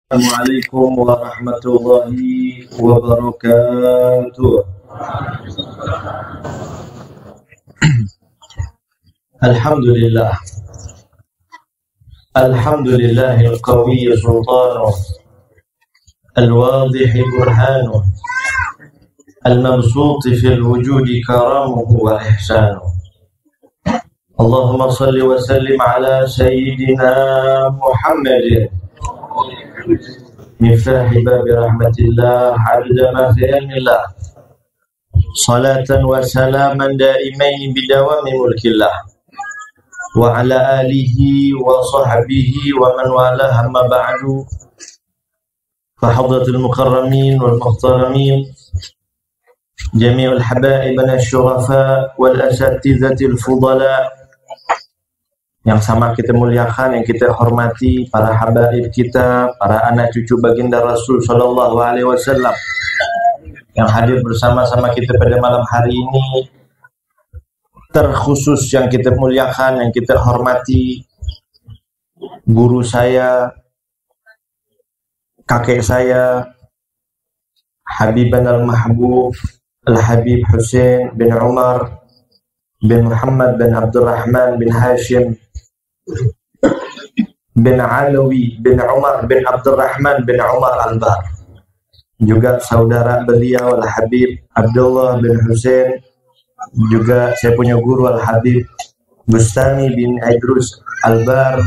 Assalamualaikum warahmatullahi wabarakatuh. Alhamdulillah. Alhamdulillahil qawiyyi sultanuh, al-wadhihi burhanuh, al-mabsuti fil wujudi karamuhu wa ihsanuh. Allahumma salli wa sallim ala sayyidina Muhammadin miftahi babi rahmatillah adada ma fi ilmillah, salatan wa salaman daimain bidawami mulkillah, wa ala alihi wa sahbihi wa man wala amma ba'du. Fa hadratul mukarramin wal muhtaramin, jami'ul habaibana syurafa wal asatizatil fudala, yang sama kita muliakan, yang kita hormati, para habaib kita, para anak cucu baginda Rasul sallallahu alaihi wasallam yang hadir bersama-sama kita pada malam hari ini. Terkhusus yang kita muliakan, yang kita hormati, guru saya, kakek saya, Habiban al-Mahbub Al-Habib Hussein bin Umar bin Muhammad bin Abdurrahman bin Hashim bin Alawi bin Umar bin Abdurrahman bin Umar Al-Bar, juga saudara beliau Al-Habib Abdullah bin Hussein, juga saya punya guru Al-Habib Bustami bin Idrus Al-Bar,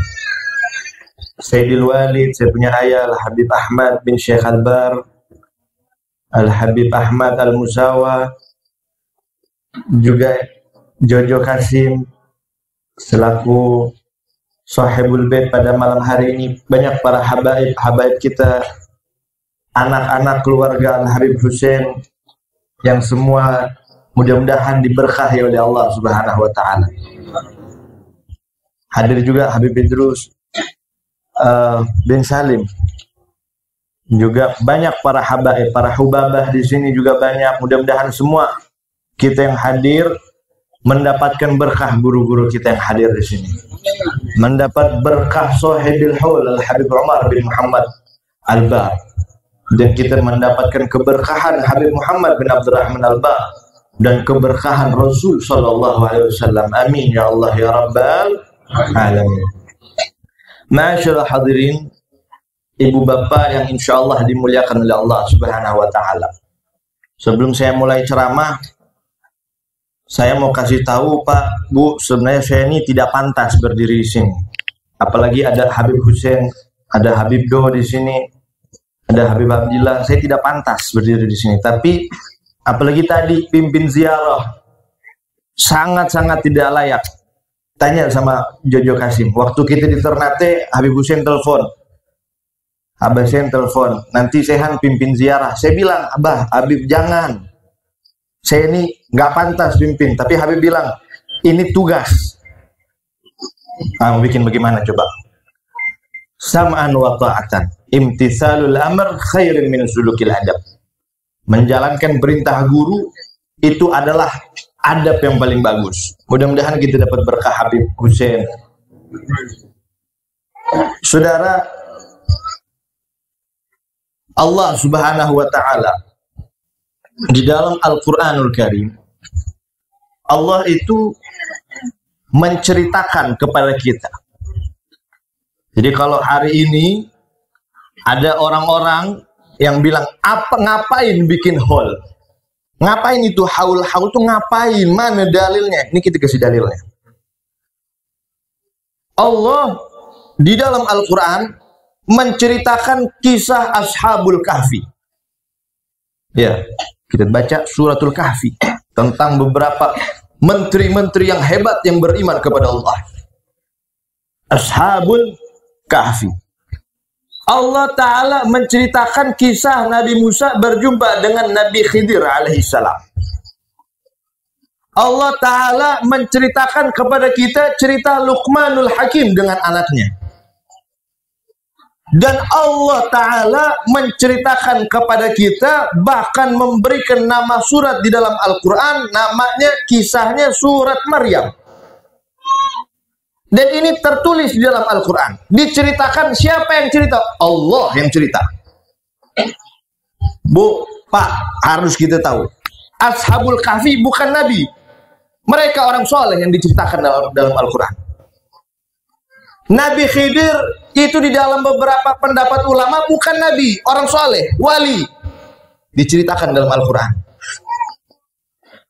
Sayyidil Walid, saya punya ayah Al-Habib Ahmad bin Syekh Al-Bar, Al-Habib Ahmad Al-Musawa, juga Jojo Kasim selaku Sahibul Bait pada malam hari ini. Banyak para habaib kita, anak-anak keluarga Al-Habib Hussein yang semua mudah-mudahan diberkahi oleh Allah Subhanahu wa taala. Hadir juga Habib Idrus bin Salim. Juga banyak para habaib, para hubabah di sini juga banyak. Mudah-mudahan semua kita yang hadir mendapatkan berkah guru-guru kita yang hadir di sini. Mendapat berkah Sahibil Haul Al-Habib Umar bin Muhammad Al-Bar, dan kita mendapatkan keberkahan Habib Muhammad bin Abdurrahman Al-Bar dan keberkahan Rasul sallallahu alaihi wasallam. Amin ya Allah ya rabbal alamin. Ma'asyiral hadirin, ibu bapak yang insyaallah dimuliakan oleh Allah Subhanahu wa taala. Sebelum saya mulai ceramah, saya mau kasih tahu Pak, Bu, sebenarnya saya ini tidak pantas berdiri di sini. Apalagi ada Habib Hussein, ada Habib Do di sini, ada Habib Abdillah. Saya tidak pantas berdiri di sini. Tapi apalagi tadi pimpin ziarah, sangat-sangat tidak layak. Tanya sama Jojo Kasim, waktu kita di Ternate, Habib Hussein telepon, Abah Hussein telepon, nanti Sehan pimpin ziarah. Saya bilang, Abah, Habib jangan. Saya ini nggak pantas pimpin, tapi Habib bilang ini tugas. Mau bikin bagaimana coba? Sam'an wa ta'atan, imtithalul amr khairin min sulukil adab. Menjalankan perintah guru itu adalah adab yang paling bagus. Mudah-mudahan kita dapat berkah Habib Hussein. Saudara, Allah Subhanahu wa taala di dalam Al-Quranul Karim, Allah itu menceritakan kepada kita. Jadi kalau hari ini ada orang-orang yang bilang, ngapain bikin haul? Ngapain itu haul tuh ngapain? Mana dalilnya? Ini kita kasih dalilnya. Allah di dalam Al-Quran menceritakan kisah Ashabul Kahfi. Ya, kita baca suratul Kahfi tentang beberapa menteri-menteri yang hebat yang beriman kepada Allah. Ashabul Kahfi. Allah Ta'ala menceritakan kisah Nabi Musa berjumpa dengan Nabi Khidir alaihissalam. Allah Ta'ala menceritakan kepada kita cerita Luqmanul Hakim dengan anaknya. Dan Allah Ta'ala menceritakan kepada kita, bahkan memberikan nama surat di dalam Al-Quran, namanya, kisahnya surat Maryam. Dan ini tertulis di dalam Al-Quran. Diceritakan siapa yang cerita? Allah yang cerita. Bu, Pak, harus kita tahu. Ashabul Kahfi bukan Nabi. Mereka orang soleh yang diceritakan dalam Al-Quran. Nabi Khidir itu di dalam beberapa pendapat ulama bukan Nabi. Orang soleh, wali. Diceritakan dalam Al-Quran.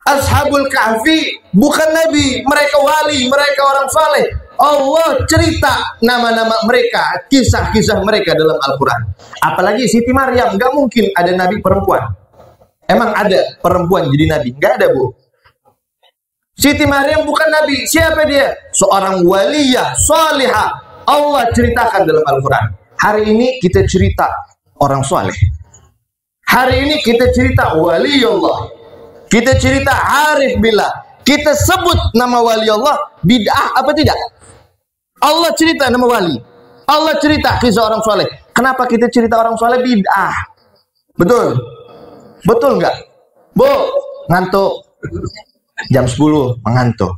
Ashabul Kahfi bukan Nabi. Mereka wali, mereka orang soleh. Allah cerita nama-nama mereka, kisah-kisah mereka dalam Al-Quran. Apalagi Siti Maryam, gak mungkin ada nabi perempuan. Emang ada perempuan jadi nabi? Gak ada, Bu. Siti Maryam bukan nabi. Siapa dia? Seorang waliyah, salihah. Allah ceritakan dalam Al-Quran. Hari ini kita cerita orang soleh. Hari ini kita cerita wali Allah. Kita cerita arif billah. Kita sebut nama wali Allah. Bid'ah apa tidak? Allah cerita nama wali. Allah cerita kisah orang soleh. Kenapa kita cerita orang soleh? Bid'ah. Betul? Betul nggak? Bu, ngantuk. Jam 10, mengantuk.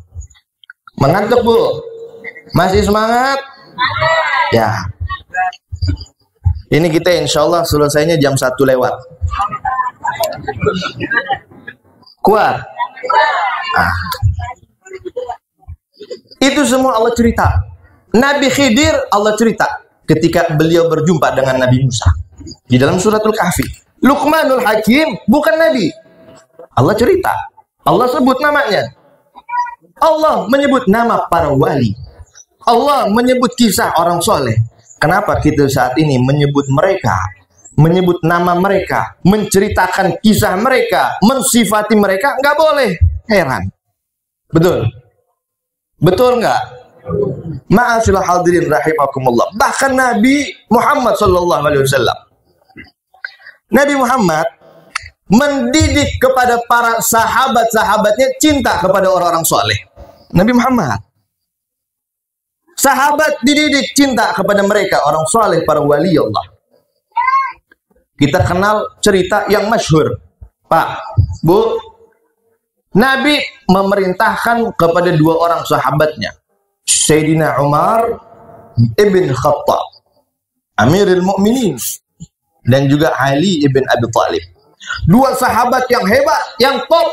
Mengantuk, Bu? Masih semangat? Ya. Ini kita insya Allah selesainya jam 1 lewat. Kuat? Ah. Itu semua Allah cerita. Nabi Khidir Allah cerita ketika beliau berjumpa dengan Nabi Musa di dalam suratul Kahfi. Luqmanul Hakim bukan Nabi. Allah cerita. Allah sebut namanya. Allah menyebut nama para wali. Allah menyebut kisah orang soleh. Kenapa kita saat ini menyebut mereka, menyebut nama mereka, menceritakan kisah mereka, mensifati mereka? Nggak boleh. Heran. Betul? Betul nggak? Ma'asyiral hadirin rahimakumullah. Bahkan Nabi Muhammad sallallahu alaihi wasallam, Nabi Muhammad mendidik kepada para sahabat-sahabatnya cinta kepada orang-orang soleh. Nabi Muhammad, sahabat dididik cinta kepada mereka, orang soleh, para wali Allah. Kita kenal cerita yang masyhur, Pak, Bu. Nabi memerintahkan kepada dua orang sahabatnya, Sayyidina Umar ibn Khattab, Amirul Mukminin, dan juga Ali ibn Abi Thalib. Dua sahabat yang hebat, yang top.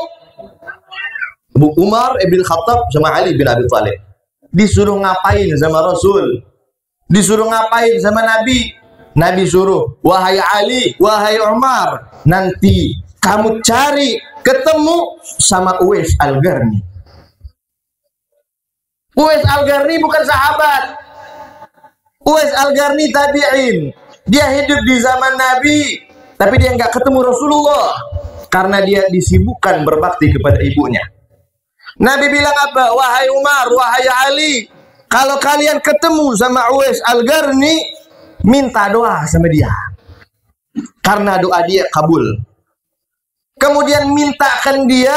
Umar ibn Khattab sama Ali ibn Abi Thalib. Disuruh ngapain sama Rasul? Disuruh ngapain sama Nabi? Nabi suruh, wahai Ali, wahai Umar, nanti kamu cari ketemu sama Uwais Al-Qarni. Uwais Al-Qarni bukan sahabat. Uwais Al-Qarni tabi'in. Dia hidup di zaman Nabi, tapi dia nggak ketemu Rasulullah karena dia disibukkan berbakti kepada ibunya. Nabi bilang apa? Wahai Umar, wahai Ali, kalau kalian ketemu sama Uwais Al-Qarni, minta doa sama dia, karena doa dia kabul. Kemudian mintakan dia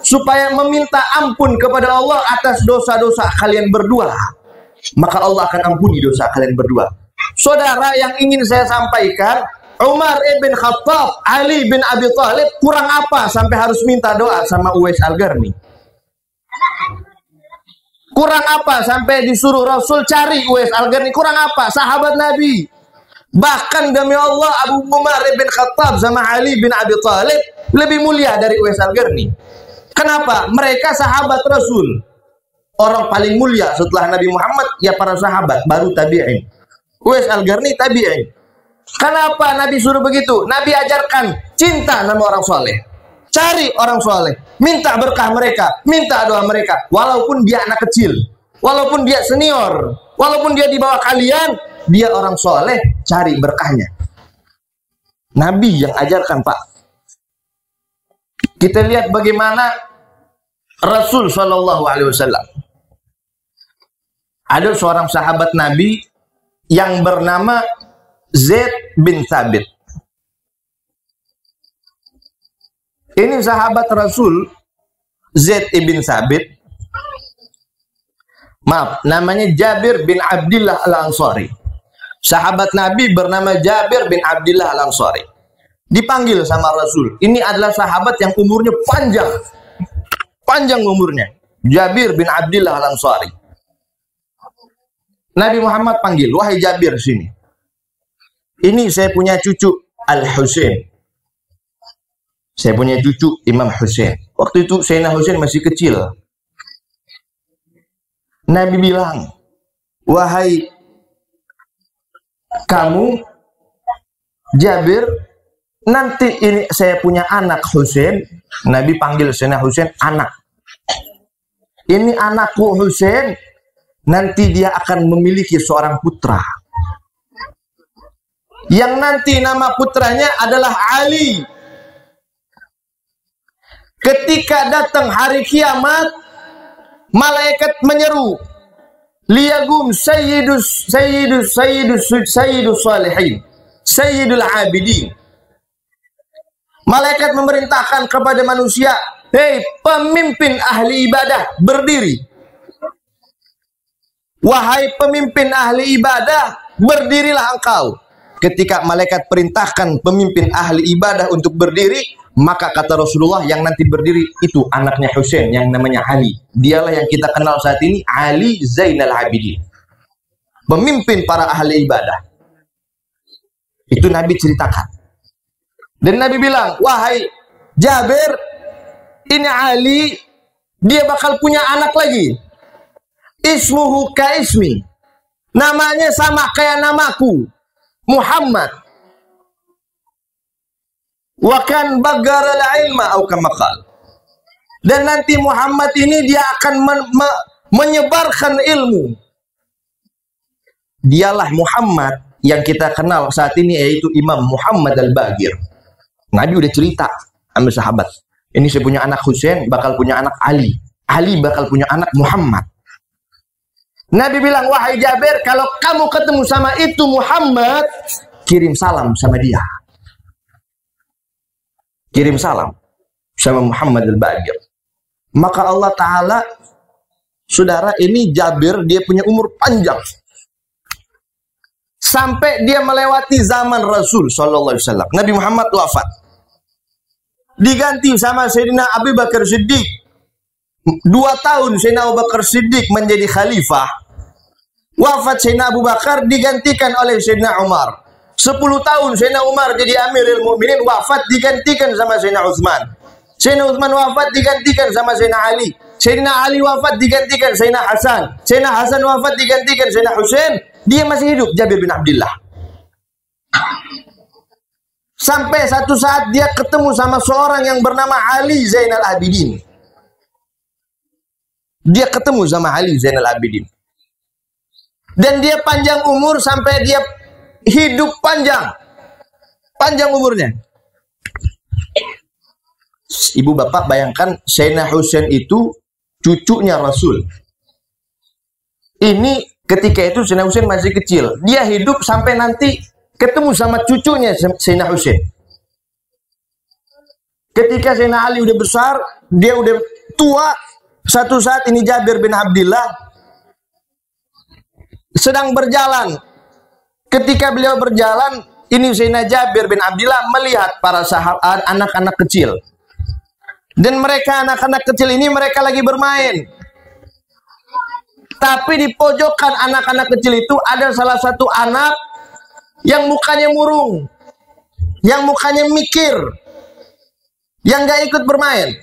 supaya meminta ampun kepada Allah atas dosa-dosa kalian berdua, maka Allah akan ampuni dosa kalian berdua. Saudara, yang ingin saya sampaikan, Umar ibn Khattab, Ali bin Abi Thalib kurang apa sampai harus minta doa sama Uwais Al-Qarni? Kurang apa sampai disuruh Rasul cari Uwais Al-Qarni? Kurang apa? Sahabat Nabi. Bahkan demi Allah, Abu Umar ibn Khattab sama Ali bin Abi Thalib lebih mulia dari Uwais Al-Qarni. Kenapa? Mereka sahabat Rasul. Orang paling mulia setelah Nabi Muhammad ya para sahabat, baru tabi'in. Uwais Al-Qarni tabi'in. Kenapa Nabi suruh begitu? Nabi ajarkan cinta sama orang soleh. Cari orang soleh, minta berkah mereka, minta doa mereka. Walaupun dia anak kecil, walaupun dia senior, walaupun dia di bawah kalian, dia orang soleh, cari berkahnya. Nabi yang ajarkan, Pak. Kita lihat bagaimana Rasul Shallallahu Alaihi Wasallam. Ada seorang sahabat Nabi yang bernama Zaid bin Thabit. Ini sahabat Rasul Zaid bin Thabit. Maaf, namanya Jabir bin Abdullah Al-Ansari. Sahabat Nabi bernama Jabir bin Abdullah Al-Ansari. Dipanggil sama Rasul. Ini adalah sahabat yang umurnya panjang. Panjang umurnya. Jabir bin Abdullah Al-Ansari. Nabi Muhammad panggil, wahai Jabir sini. Ini saya punya cucu Al-Husain. Saya punya cucu Imam Husain. Waktu itu Sayyidina Husain masih kecil. Nabi bilang, wahai kamu Jabir, nanti ini saya punya anak Husain. Nabi panggil Sayyidina Husain anak. Ini anakku Husain, nanti dia akan memiliki seorang putra. Yang nanti nama putranya adalah Ali. Ketika datang hari kiamat, malaikat menyeru, liyagum sayyidus salihin, sayyidul abidin. Malaikat memerintahkan kepada manusia, hei pemimpin ahli ibadah, berdiri. Wahai pemimpin ahli ibadah, berdirilah engkau. Ketika malaikat perintahkan pemimpin ahli ibadah untuk berdiri, maka kata Rasulullah, yang nanti berdiri itu anaknya Husain yang namanya Ali. Dialah yang kita kenal saat ini, Ali Zainal Abidin, pemimpin para ahli ibadah. Itu Nabi ceritakan. Dan Nabi bilang, wahai Jabir, ini Ali, dia bakal punya anak lagi. Ismuhu ka ismi, namanya sama kayak namaku, Muhammad. Wa kan bagara al-ilma atau kama qala. Dan nanti Muhammad ini dia akan menyebarkan ilmu. Dialah Muhammad yang kita kenal saat ini, yaitu Imam Muhammad Al-Baqir. Nabi udah cerita sama sahabat, ini saya punya anak Husain, bakal punya anak Ali. Ali bakal punya anak Muhammad. Nabi bilang, wahai Jabir, kalau kamu ketemu sama itu Muhammad, kirim salam sama dia. Kirim salam sama Muhammad Al-Baqir. Maka Allah Ta'ala, saudara, ini Jabir, dia punya umur panjang. Sampai dia melewati zaman Rasul Sallallahu Alaihi Wasallam. Nabi Muhammad wafat. Diganti sama Sayyidina Abu Bakar Siddiq. 2 tahun Sayyidina Abu Bakar Siddiq menjadi khalifah. Wafat Sayyidina Abu Bakar, digantikan oleh Sayyidina Umar. 10 tahun Sayyidina Umar jadi Amirul Mukminin, wafat, digantikan sama Sayyidina Utsman. Sayyidina Utsman wafat, digantikan sama Sayyidina Ali. Sayyidina Ali wafat, digantikan Sayyidina Hasan. Sayyidina Hasan wafat, digantikan Sayyidina Husain. Dia masih hidup, Jabir bin Abdullah. Sampai satu saat dia ketemu sama seorang yang bernama Ali Zainal Abidin. Dia ketemu sama Ali Zainal Abidin. Dan dia panjang umur sampai dia hidup panjang. Panjang umurnya. Ibu bapak bayangkan, Sayyidina Husain itu cucunya Rasul. Ini ketika itu Sayyidina Husain masih kecil. Dia hidup sampai nanti ketemu sama cucunya Sayyidina Husain. Ketika Sayyidina Ali udah besar, dia udah tua. Satu saat ini Jabir bin Abdullah sedang berjalan. Ketika beliau berjalan, ini Sayyidina Jabir bin Abdullah melihat para sahabat, anak-anak kecil. Dan mereka, anak-anak kecil ini, mereka lagi bermain. Tapi di pojokan anak-anak kecil itu ada salah satu anak yang mukanya murung, yang mukanya mikir, yang gak ikut bermain.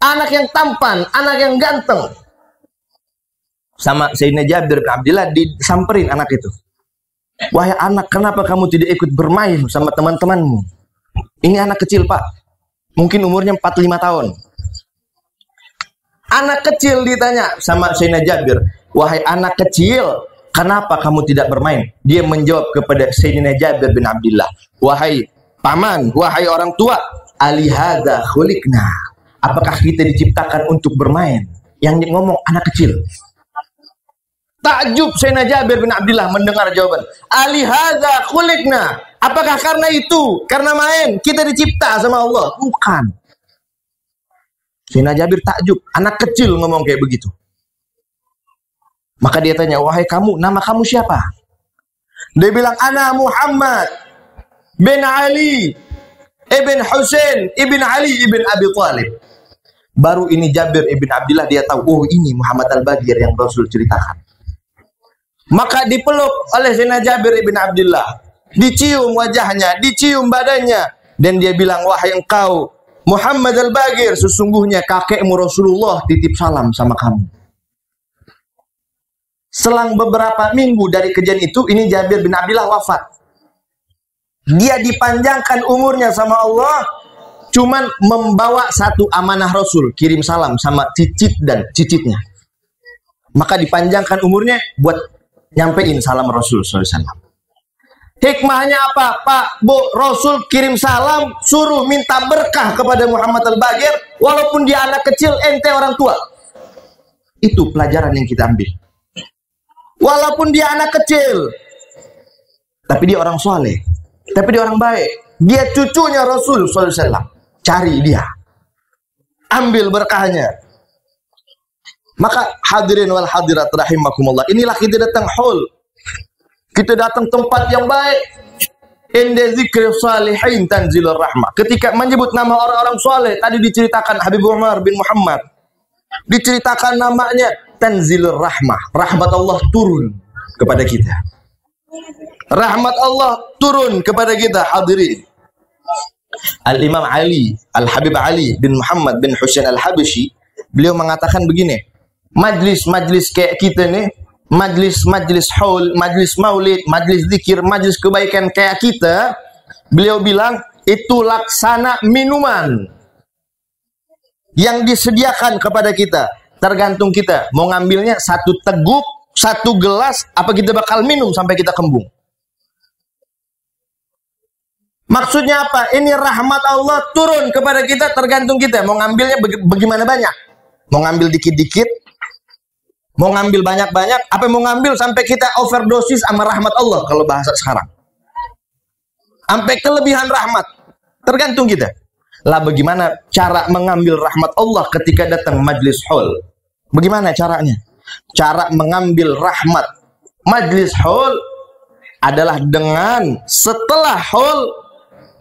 Anak yang tampan, anak yang ganteng. Sama Sayyidina Jabir bin Abdullah disamperin anak itu. Wahai anak, kenapa kamu tidak ikut bermain sama teman-temanmu? Ini anak kecil, Pak. Mungkin umurnya 45 tahun. Anak kecil ditanya sama Sayyidina Jabir, wahai anak kecil, kenapa kamu tidak bermain? Dia menjawab kepada Sayyidina Jabir bin Abdullah, wahai paman, wahai orang tua, alihada khuliqna. Apakah kita diciptakan untuk bermain? Yang ngomong anak kecil. Takjub Sayyidina Jabir bin Abdullah mendengar jawaban. Alihada khuliqna. Apakah karena itu, karena main, kita dicipta sama Allah? Bukan. Sayyidina Jabir takjub. Anak kecil ngomong kayak begitu. Maka dia tanya, wahai kamu, nama kamu siapa? Dia bilang, ana Muhammad bin Ali ibn Husain ibn Ali ibn Abi Thalib. Baru ini Jabir ibn Abdullah dia tahu, oh ini Muhammad Al-Bagir yang Rasul ceritakan. Maka dipeluk oleh Sayyidina Jabir ibn Abdullah, dicium wajahnya, dicium badannya, dan dia bilang, wahai engkau Muhammad Al-Bagir, sesungguhnya kakekmu Rasulullah titip salam sama kamu. Selang beberapa minggu dari kejadian itu, ini Jabir bin Abdullah wafat. Dia dipanjangkan umurnya sama Allah, cuman membawa satu amanah Rasul, kirim salam sama cicit dan cicitnya. Maka dipanjangkan umurnya buat nyampein salam Rasul SAW. Hikmahnya apa? Pak, Bu, Rasul kirim salam, suruh minta berkah kepada Muhammad Al-Bagir, walaupun dia anak kecil, ente orang tua. Itu pelajaran yang kita ambil. Walaupun dia anak kecil, tapi dia orang soleh, tapi dia orang baik. Dia cucunya Rasul SAW. Cari dia, ambil berkahnya. Maka hadirin wal hadirat rahimakumullah, inilah kita datang haul, kita datang tempat yang baik. Inda zikri salihin tanzilur rahmah. Ketika menyebut nama orang-orang soleh, tadi diceritakan Habib Umar bin Muhammad, diceritakan namanya, tanzilur rahmah, rahmat Allah turun kepada kita. Rahmat Allah turun kepada kita, hadirin. Al-Imam Ali, Al-Habib Ali bin Muhammad bin Husain Al-Habashi, beliau mengatakan begini, majlis-majlis kayak kita nih, majlis-majlis haul, majlis maulid, majlis zikir, majlis kebaikan kayak kita, beliau bilang, itu laksana minuman yang disediakan kepada kita. Tergantung kita, mau ngambilnya satu teguk, satu gelas, apa kita bakal minum sampai kita kembung. Maksudnya apa? Ini rahmat Allah turun kepada kita, tergantung kita. Mau ngambilnya bagaimana banyak? Mau ngambil dikit-dikit? Mau ngambil banyak-banyak? Apa mau ngambil sampai kita overdosis sama rahmat Allah kalau bahasa sekarang? Sampai kelebihan rahmat. Tergantung kita. Lah bagaimana cara mengambil rahmat Allah ketika datang majlis haul? Bagaimana caranya? Cara mengambil rahmat majlis haul adalah dengan setelah haul,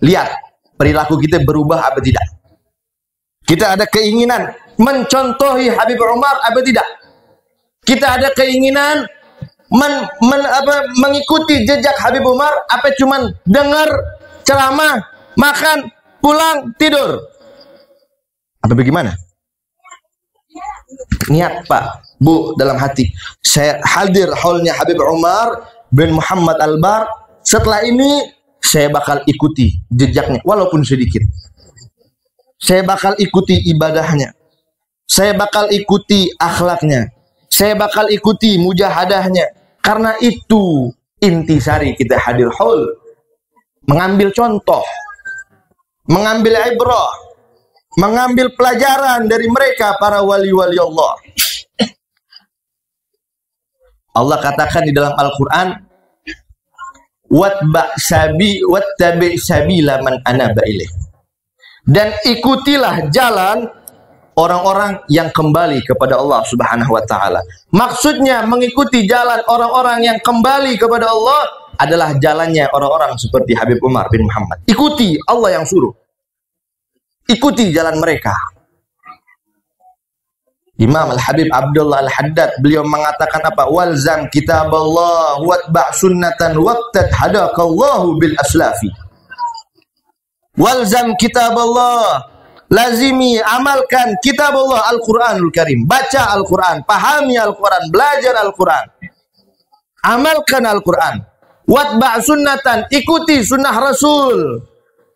lihat perilaku kita berubah apa tidak. Kita ada keinginan mencontohi Habib Umar apa tidak. Kita ada keinginan mengikuti jejak Habib Umar apa cuman dengar ceramah, makan, pulang, tidur. Apa bagaimana? Niat Pak, Bu, dalam hati, saya hadir haulnya Habib Umar bin Muhammad Al-Bar, setelah ini saya bakal ikuti jejaknya, walaupun sedikit. Saya bakal ikuti ibadahnya. Saya bakal ikuti akhlaknya. Saya bakal ikuti mujahadahnya. Karena itu intisari kita hadir haul. Mengambil contoh. Mengambil ibrah. Mengambil pelajaran dari mereka para wali-wali Allah. Allah katakan di dalam Al-Quran, wattabi' sabila man anaba ilaih. Dan ikutilah jalan orang-orang yang kembali kepada Allah Subhanahu wa taala. Maksudnya mengikuti jalan orang-orang yang kembali kepada Allah adalah jalannya orang-orang seperti Habib Umar bin Muhammad. Ikuti, Allah yang suruh. Ikuti jalan mereka. Imam Al-Habib Abdullah Al-Haddad beliau mengatakan apa? Walzam kitaballah watba' sunnatan waqtad hadakallahu bil aslafi. Walzam kitaballah, lazimi, amalkan kitabullah, Al-Quranul Karim. Baca Al-Quran, pahami Al-Quran, belajar Al-Quran, amalkan Al-Quran. Watba' sunnatan, ikuti sunnah Rasul,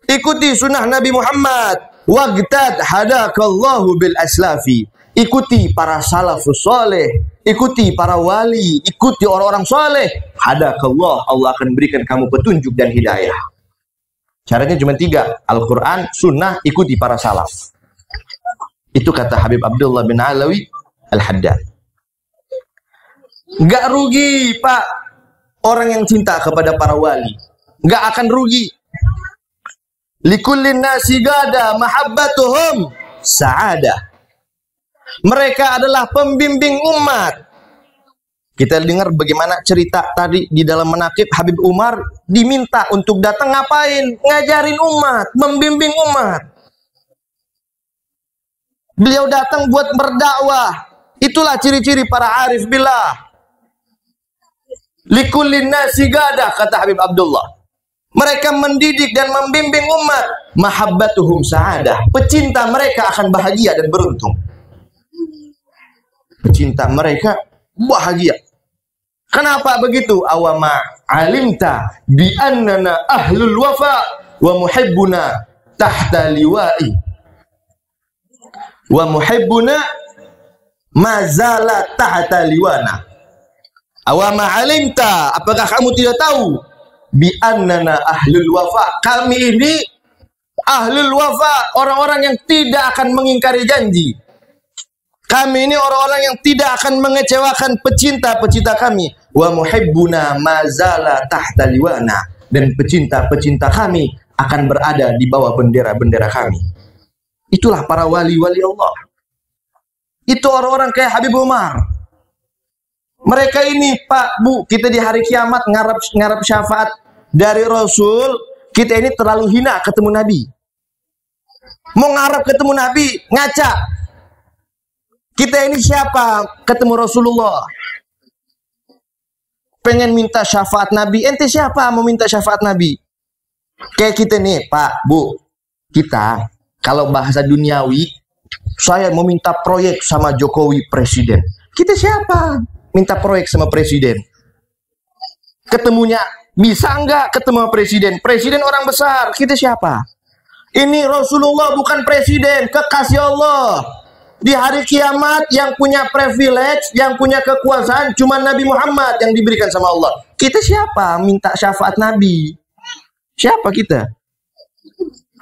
ikuti sunnah Nabi Muhammad. Waqtad hadakallahu bil aslafi, ikuti para salafus soleh, ikuti para wali, ikuti orang-orang soleh. Hadakallah, Allah akan berikan kamu petunjuk dan hidayah. Caranya cuma 3, Al-Quran, Sunnah, ikuti para salaf. Itu kata Habib Abdullah bin Alawi Al-Haddad. Gak rugi Pak orang yang cinta kepada para wali, gak akan rugi. Likullin nasi gada mahabbatuhum sa'adah. Mereka adalah pembimbing umat. Kita dengar bagaimana cerita tadi di dalam manaqib Habib Umar diminta untuk datang ngapain? Ngajarin umat, membimbing umat. Beliau datang buat berdakwah. Itulah ciri-ciri para arif billah. Likullin nasi gadah, kata Habib Abdullah. Mereka mendidik dan membimbing umat. Mahabbatuhum sa'adah. Pecinta mereka akan bahagia dan beruntung. Pecinta mereka bahagia. Kenapa begitu? Awama alimta bi annana ahlul wafa wa muhibbuna tahta liwa'i. Wa muhibbuna mazala tahta liwana. Awama alimta, apakah kamu tidak tahu? Bi annana ahlul wafa. Kami ini ahlul wafa, orang-orang yang tidak akan mengingkari janji. Kami ini orang-orang yang tidak akan mengecewakan pecinta-pecinta kami. Wa muhibbuna mazala tahta liwana. Dan pecinta-pecinta kami akan berada di bawah bendera-bendera kami. Itulah para wali-wali Allah. Itu orang-orang kayak Habib Umar. Mereka ini, Pak, Bu, kita di hari kiamat ngarap syafaat dari Rasul, kita ini terlalu hina ketemu Nabi. Mau ngarap ketemu Nabi, ngaca. Kita ini siapa ketemu Rasulullah? Pengen minta syafaat Nabi, ente siapa mau minta syafaat Nabi? Kayak kita nih, Pak, Bu, kita kalau bahasa duniawi, saya mau minta proyek sama Jokowi presiden. Kita siapa? Minta proyek sama presiden. Ketemunya bisa enggak ketemu presiden? Presiden orang besar, kita siapa? Ini Rasulullah bukan presiden, kekasih Allah. Di hari kiamat yang punya privilege, yang punya kekuasaan cuma Nabi Muhammad yang diberikan sama Allah. Kita siapa minta syafaat Nabi? Siapa kita?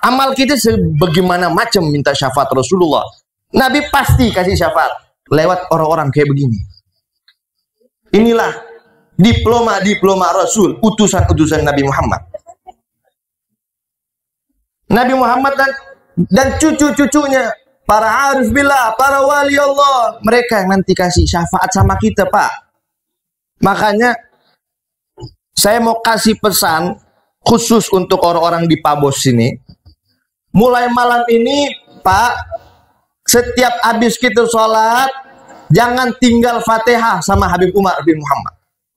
Amal kita sebagaimana macam minta syafaat Rasulullah. Nabi pasti kasih syafaat lewat orang-orang kayak begini. Inilah diploma Rasul, utusan-utusan Nabi Muhammad. Nabi Muhammad dan cucu-cucunya, para arif billah, para wali Allah, mereka yang nanti kasih syafaat sama kita, Pak. Makanya saya mau kasih pesan khusus untuk orang-orang di Pabos sini. Mulai malam ini, Pak, setiap habis kita sholat, jangan tinggal Fatihah sama Habib Umar bin Muhammad.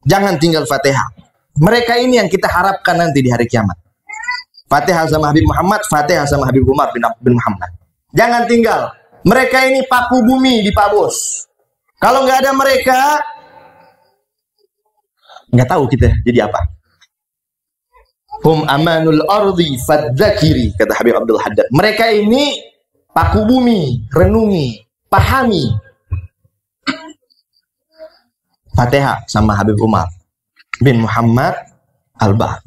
Jangan tinggal Fatihah. Mereka ini yang kita harapkan nanti di hari kiamat. Fatihah sama Habib Muhammad, Fatihah sama Habib Umar bin Muhammad. Jangan tinggal. Mereka ini paku bumi di Pabos. Kalau nggak ada mereka, nggak tahu kita jadi apa. Hum amanul ardi fadzakiri, kata Habib Abdul Haddad. Mereka ini paku bumi, renungi, pahami. Fatihah sama Habib Umar bin Muhammad Al-Bah.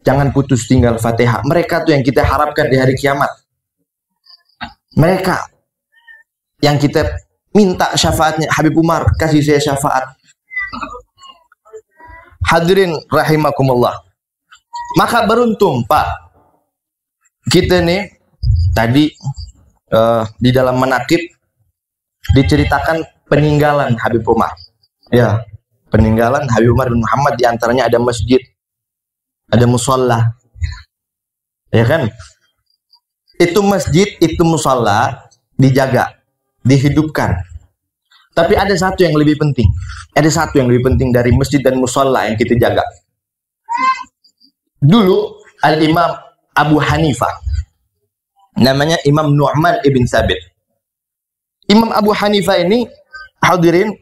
Jangan putus tinggal Fatihah. Mereka tuh yang kita harapkan di hari kiamat. Mereka yang kita minta syafaatnya. Habib Umar, kasih saya syafaat. Hadirin rahimakumullah. Maka beruntung, Pak. Kita nih tadi di dalam manaqib diceritakan peninggalan Habib Umar. Ya, peninggalan Habib Umar bin Muhammad, diantaranya ada masjid, ada musalla. Ya kan? Itu masjid, itu musalla dijaga, dihidupkan. Tapi ada satu yang lebih penting. Ada satu yang lebih penting dari masjid dan musalla yang kita jaga. Dulu Al-Imam Abu Hanifah, namanya Imam Nu'man ibn Thabit. Imam Abu Hanifah ini, hadirin,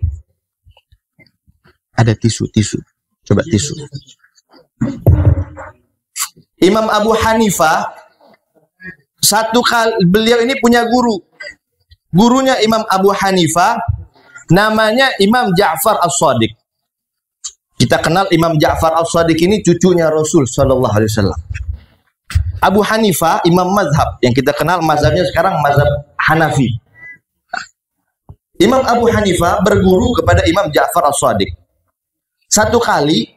ada tisu. Coba tisu. Imam Abu Hanifah, satu kali beliau ini punya guru. Gurunya Imam Abu Hanifah namanya Imam Ja'far As-Shadiq. Kita kenal Imam Ja'far As-Shadiq ini cucunya Rasul sallallahu alaihi wasallam. Abu Hanifah imam mazhab yang kita kenal, mazhabnya sekarang mazhab Hanafi. Imam Abu Hanifah berguru kepada Imam Ja'far As-Shadiq. Satu kali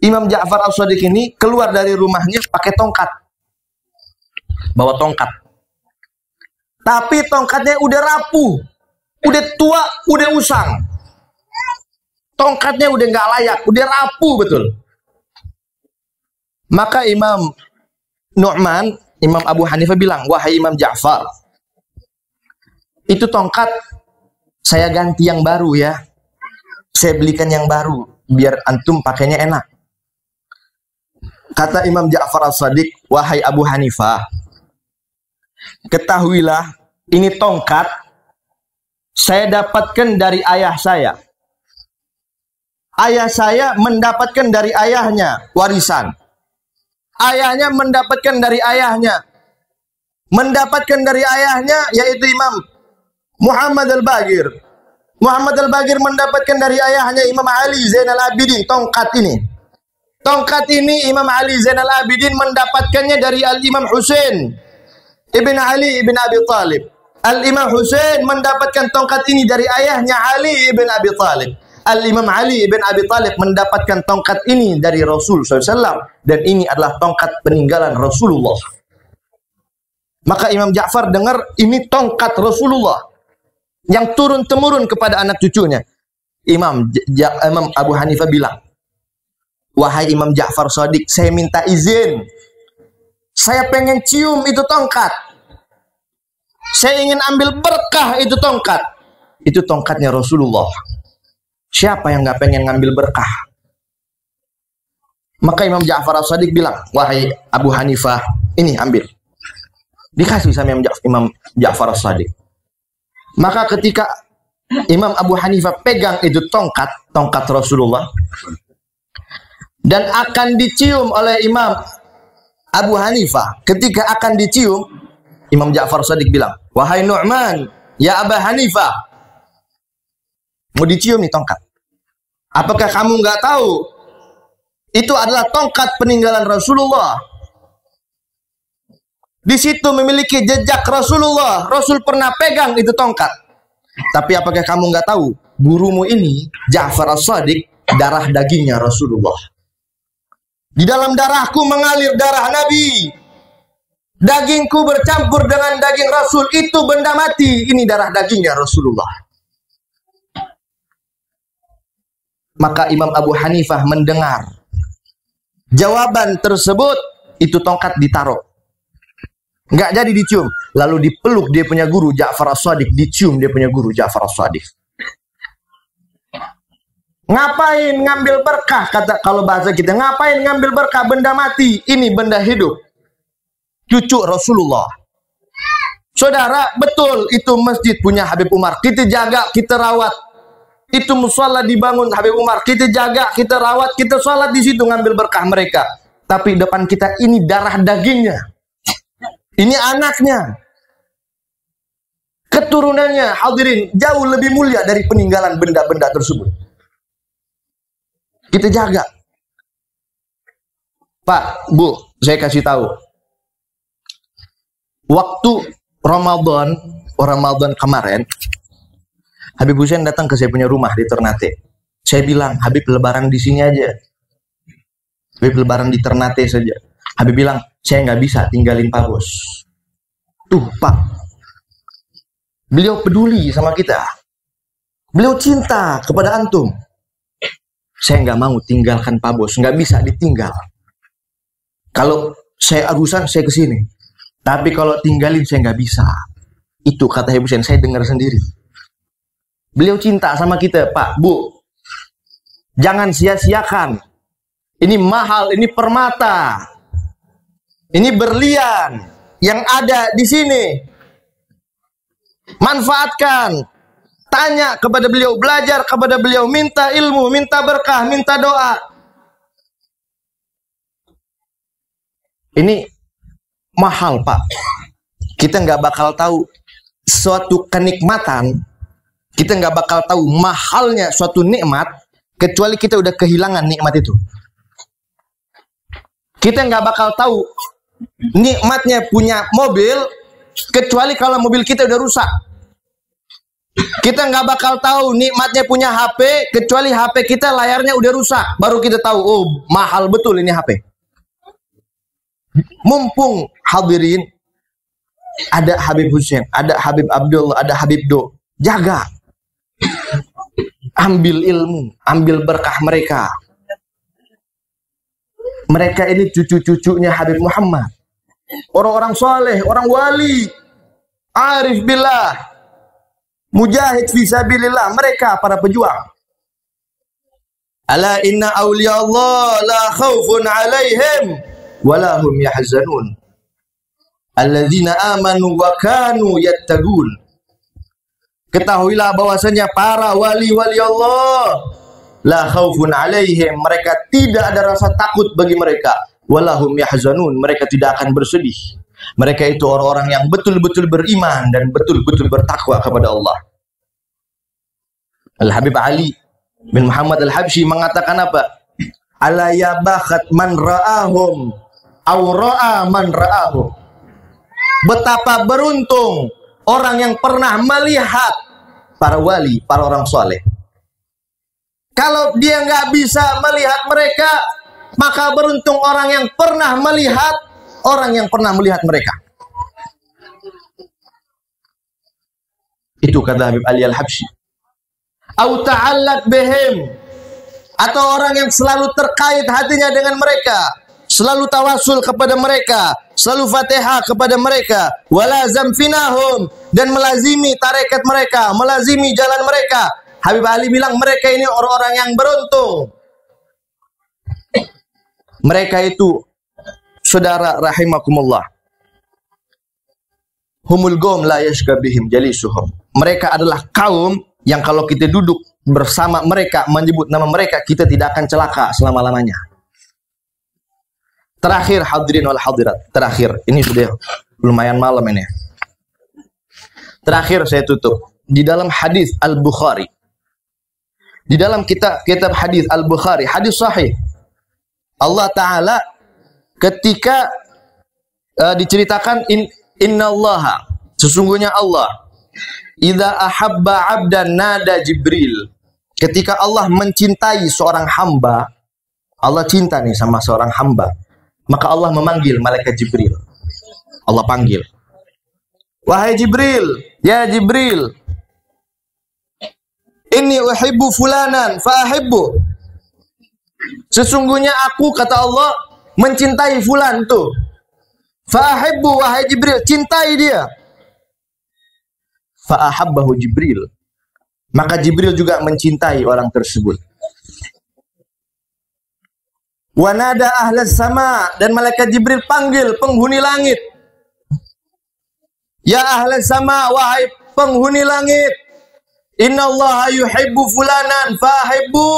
Imam Ja'far As-Shadiq ini keluar dari rumahnya pakai tongkat. Bawa tongkat. Tapi tongkatnya udah rapuh, udah tua, udah usang. Tongkatnya udah nggak layak, udah rapuh betul. Maka Imam Nu'man, Imam Abu Hanifah bilang, wahai Imam Ja'far, itu tongkat saya ganti yang baru ya. Saya belikan yang baru biar antum pakainya enak. Kata Imam Ja'far As-Shadiq, wahai Abu Hanifah, ketahuilah ini tongkat saya dapatkan dari ayah saya. Ayah saya mendapatkan dari ayahnya warisan. Ayahnya mendapatkan dari ayahnya. Mendapatkan dari ayahnya yaitu Imam Muhammad Al-Baqir. Muhammad Al-Baqir mendapatkan dari ayahnya Imam Ali Zainal Abidin tongkat ini. Tongkat ini Imam Ali Zainal Abidin mendapatkannya dari Al-Imam Husain Ibn Ali Ibn Abi Talib. Al-Imam Husain mendapatkan tongkat ini dari ayahnya Ali Ibn Abi Talib. Al-Imam Ali Ibn Abi Talib mendapatkan tongkat ini dari Rasul SAW. Dan ini adalah tongkat peninggalan Rasulullah. Maka Imam Ja'far dengar ini tongkat Rasulullah yang turun-temurun kepada anak cucunya. Imam Abu Hanifah bilang, wahai Imam Ja'far Shadiq, saya minta izin. Saya pengen cium itu tongkat. Saya ingin ambil berkah itu tongkat. Itu tongkatnya Rasulullah. Siapa yang gak pengen ngambil berkah? Maka Imam Ja'far Shadiq bilang, wahai Abu Hanifah, ini ambil. Dikasih sama Imam Ja'far As-Shadiq. Maka ketika Imam Abu Hanifah pegang itu tongkat Rasulullah, dan akan dicium oleh Imam Abu Hanifah, ketika akan dicium, Imam Ja'far As-Shadiq bilang, wahai Nu'man, ya Abu Hanifah, mau dicium nih tongkat. Apakah kamu nggak tahu itu adalah tongkat peninggalan Rasulullah? Di situ memiliki jejak Rasulullah. Rasul pernah pegang itu tongkat. Tapi apakah kamu nggak tahu, gurumu ini Ja'far As-Shadiq darah dagingnya Rasulullah. Di dalam darahku mengalir darah Nabi. Dagingku bercampur dengan daging Rasul, itu benda mati. Ini darah dagingnya Rasulullah. Maka Imam Abu Hanifah mendengar jawaban tersebut, itu tongkat ditaruh. Nggak jadi dicium. Lalu dipeluk dia punya guru Ja'far As-Shadiq, dicium dia punya guru Ja'far As-Shadiq. Ngapain ngambil berkah? Kata kalau bahasa kita, ngapain ngambil berkah benda mati? Ini benda hidup. Cucu Rasulullah. Saudara, betul itu masjid punya Habib Umar. Kita jaga, kita rawat. Itu musholla dibangun Habib Umar. Kita jaga, kita rawat, kita sholat di situ ngambil berkah mereka. Tapi depan kita ini darah dagingnya. Ini anaknya. Keturunannya, hadirin, jauh lebih mulia dari peninggalan benda-benda tersebut. Kita jaga. Pak, Bu, saya kasih tahu. Waktu Ramadan kemarin, Habib Hussein datang ke saya punya rumah di Ternate. Saya bilang, Habib lebaran di sini aja. Habib lebaran di Ternate saja. Habib bilang, saya nggak bisa tinggalin Pak Bos. Tuh Pak, beliau peduli sama kita. Beliau cinta kepada antum. Saya nggak mau tinggalkan Pak Bos, nggak bisa ditinggal. Kalau saya agusan, saya kesini. Tapi kalau tinggalin, saya nggak bisa. Itu kata Habib Hussein, saya dengar sendiri. Beliau cinta sama kita, Pak, Bu. Jangan sia-siakan. Ini mahal, ini permata. Ini berlian yang ada di sini. Manfaatkan. Tanya kepada beliau, belajar kepada beliau, minta ilmu, minta berkah, minta doa. Ini mahal, Pak. Kita nggak bakal tahu suatu kenikmatan. Kita nggak bakal tahu mahalnya suatu nikmat kecuali kita udah kehilangan nikmat itu. Kita nggak bakal tahu nikmatnya punya mobil kecuali kalau mobil kita udah rusak. Kita nggak bakal tahu nikmatnya punya HP kecuali HP kita layarnya udah rusak. Baru kita tahu, oh mahal betul ini HP. Mumpung hadirin ada Habib Hussein, ada Habib Abdullah, ada Habib Do. Jaga. Ambil ilmu, ambil berkah mereka. Mereka ini cucu-cucunya Habib Muhammad. Orang-orang soleh, orang wali, arif billah. mujahid fisabilillah, mereka para pejuang. Ala inna awliya Allah la khawfun alaihim wala hum yahzanun. Alladzina amanu wa kanu yattaqun. Ketahuilah bahwasanya para wali-wali Allah la khaufun alaihim, mereka tidak ada rasa takut bagi mereka, walahum yahzanun, mereka tidak akan bersedih. Mereka itu orang-orang yang betul-betul beriman dan betul-betul bertakwa kepada Allah. Al-Habib Ali bin Muhammad Al-Habsyi mengatakan apa? Ala ya bakhat man ra'ahum aw ra'a man ra'ahum. Betapa beruntung orang yang pernah melihat para wali, para orang soleh. Kalau dia nggak bisa melihat mereka, maka beruntung orang yang pernah melihat orang yang pernah melihat mereka. Itu kata Habib Ali Al-Habsyi. Au ta'allaq bihim, atau orang yang selalu terkait hatinya dengan mereka, selalu tawasul kepada mereka, selalu Fatihah kepada mereka, walazam finahum, dan melazimi tarekat mereka, melazimi jalan mereka. Habib Ali bilang mereka ini orang-orang yang beruntung. Mereka itu, saudara rahimakumullah, humul qaum la yashqa bihim jalisuhum. Mereka adalah kaum yang kalau kita duduk bersama mereka, menyebut nama mereka, kita tidak akan celaka selama-lamanya. Terakhir hadirin wal hadirat, terakhir, ini sudah lumayan malam ini. Terakhir saya tutup. Di dalam hadis Al-Bukhari, di dalam kitab hadis Al-Bukhari, hadis sahih, Allah Ta'ala ketika diceritakan innallaha, sesungguhnya Allah, idza ahabba 'abdan nada Jibril. Ketika Allah mencintai seorang hamba, Allah cinta nih sama seorang hamba, maka Allah memanggil malaikat Jibril. Allah panggil, wahai Jibril, ya Jibril, inni uhibbu fulanan fa ahibbu. Sesungguhnya aku, kata Allah, mencintai fulan tuh. Fa ahibbu, wahai Jibril, cintai dia. Fa ahabbahu Jibril, maka Jibril juga mencintai orang tersebut. Wa nada ahlas sama, dan malaikat Jibril panggil penghuni langit. Ya ahlas sama, wahai penghuni langit, innallaha yuhibbu fulanan fahibbu.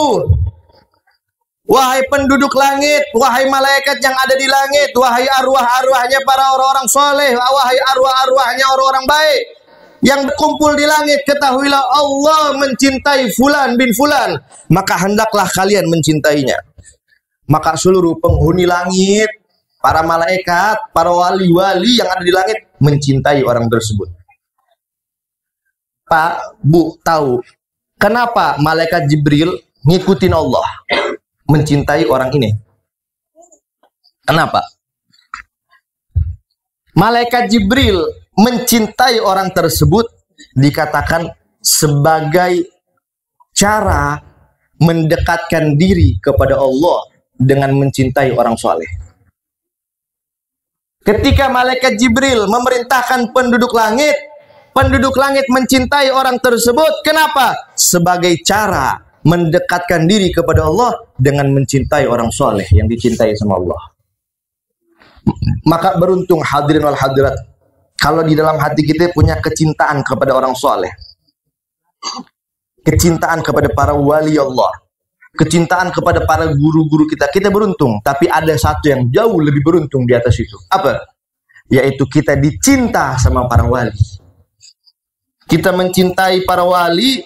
Wahai penduduk langit, wahai malaikat yang ada di langit, wahai arwah-arwahnya para orang-orang soleh, wahai arwah-arwahnya orang-orang baik yang berkumpul di langit, ketahuilah Allah mencintai fulan bin fulan, maka hendaklah kalian mencintainya. Maka seluruh penghuni langit, para malaikat, para wali-wali yang ada di langit mencintai orang tersebut. Pak, Bu, tahu kenapa malaikat Jibril ngikutin Allah, mencintai orang ini? Kenapa? Malaikat Jibril mencintai orang tersebut dikatakan sebagai cara mendekatkan diri kepada Allah dengan mencintai orang soleh. Ketika malaikat Jibril memerintahkan penduduk langit mencintai orang tersebut, kenapa? Sebagai cara mendekatkan diri kepada Allah dengan mencintai orang soleh yang dicintai sama Allah. Maka beruntung hadirin wal hadirat kalau di dalam hati kita punya kecintaan kepada orang soleh, kecintaan kepada para wali Allah, kecintaan kepada para guru-guru kita. Kita beruntung, tapi ada satu yang jauh lebih beruntung di atas itu. Apa? Yaitu kita dicinta sama para wali. Kita mencintai para wali,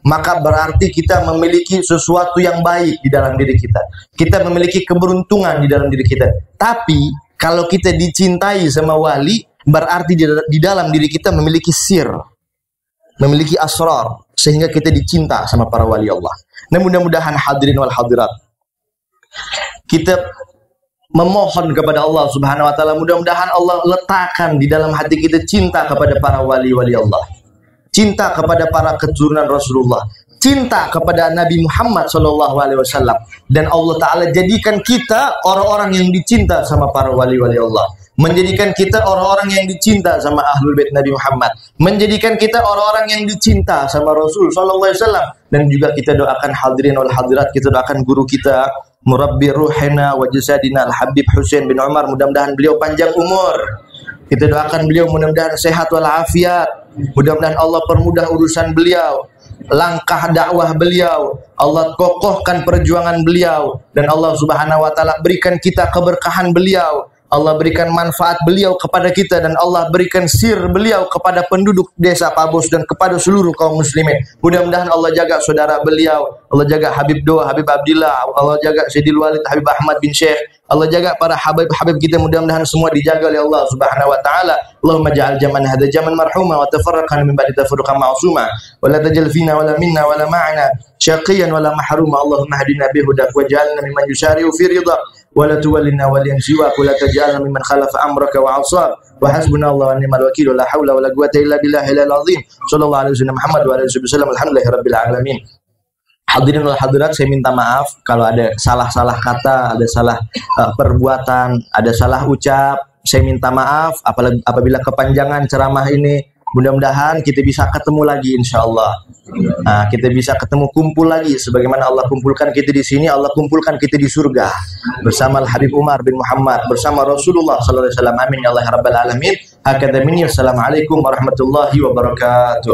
maka berarti kita memiliki sesuatu yang baik di dalam diri kita. Kita memiliki keberuntungan di dalam diri kita. Tapi kalau kita dicintai sama wali, berarti di dalam diri kita memiliki sir, memiliki asrar, sehingga kita dicinta sama para wali Allah. Nah, mudah-mudahan hadirin wal hadirat, kita memohon kepada Allah Subhanahu wa taala, mudah-mudahan Allah letakkan di dalam hati kita cinta kepada para wali-wali Allah, cinta kepada para keturunan Rasulullah, cinta kepada Nabi Muhammad SAW, dan Allah Ta'ala jadikan kita orang-orang yang dicinta sama para wali-wali Allah. menjadikan kita orang-orang yang dicinta sama Ahlul Bait Nabi Muhammad, menjadikan kita orang-orang yang dicinta sama Rasul sallallahu alaihi wasallam. Dan juga kita doakan hadirin wal hadirat, kita doakan guru kita, murabbi ruhina wa jasadina Al-Habib Husain bin Umar, mudah-mudahan beliau panjang umur. Kita doakan beliau mudah-mudahan sehat walafiat. Mudah-mudahan Allah permudah urusan beliau, langkah dakwah beliau, Allah kokohkan perjuangan beliau, dan Allah Subhanahu wa taala berikan kita keberkahan beliau. Allah berikan manfaat beliau kepada kita, dan Allah berikan sir beliau kepada penduduk desa Pabos dan kepada seluruh kaum muslimin. Mudah-mudahan Allah jaga saudara beliau, Allah jaga Habib Doa, Habib Abdillah, Allah jaga Sayyidil Walid Habib Ahmad bin Syekh, Allah jaga para habib-habib kita, mudah-mudahan semua dijaga oleh Allah Subhanahu wa taala. Allahumma ja'al zaman hadha zaman marhuma wa tafarraqan min ba'di tafarruqan ma'suma wa la tajal fina wa la minna wa la ma'ana syaqiyan wa la mahruma. Allahumma hdina bihudak wa ja'alna mimman yusari'u fi ridha wa la tuwallina waliyan siwak wa la taj'alna mimman khalafa amraka wa 'asab. Wa hasbunallahu wa ni'mal wakeel, la haula wa la quwwata illa billahil azim. Sallallahu alaihi wasallam Muhammad wa alihi wasallam. Alhamdulillahirabbil alamin. Hadirin wal hadirat, saya minta maaf kalau ada salah-salah kata, ada salah perbuatan, ada salah ucap. Saya minta maaf apabila kepanjangan ceramah ini. Mudah-mudahan kita bisa ketemu lagi insyaallah. Kita bisa ketemu, kumpul lagi sebagaimana Allah kumpulkan kita di sini, Allah kumpulkan kita di surga bersama Al-Habib Umar bin Muhammad, bersama Rasulullah sallallahu alaihi wasallam. Amin ya Allah rabbal alamin. Hakadha minni, assalamualaikum warahmatullahi wabarakatuh.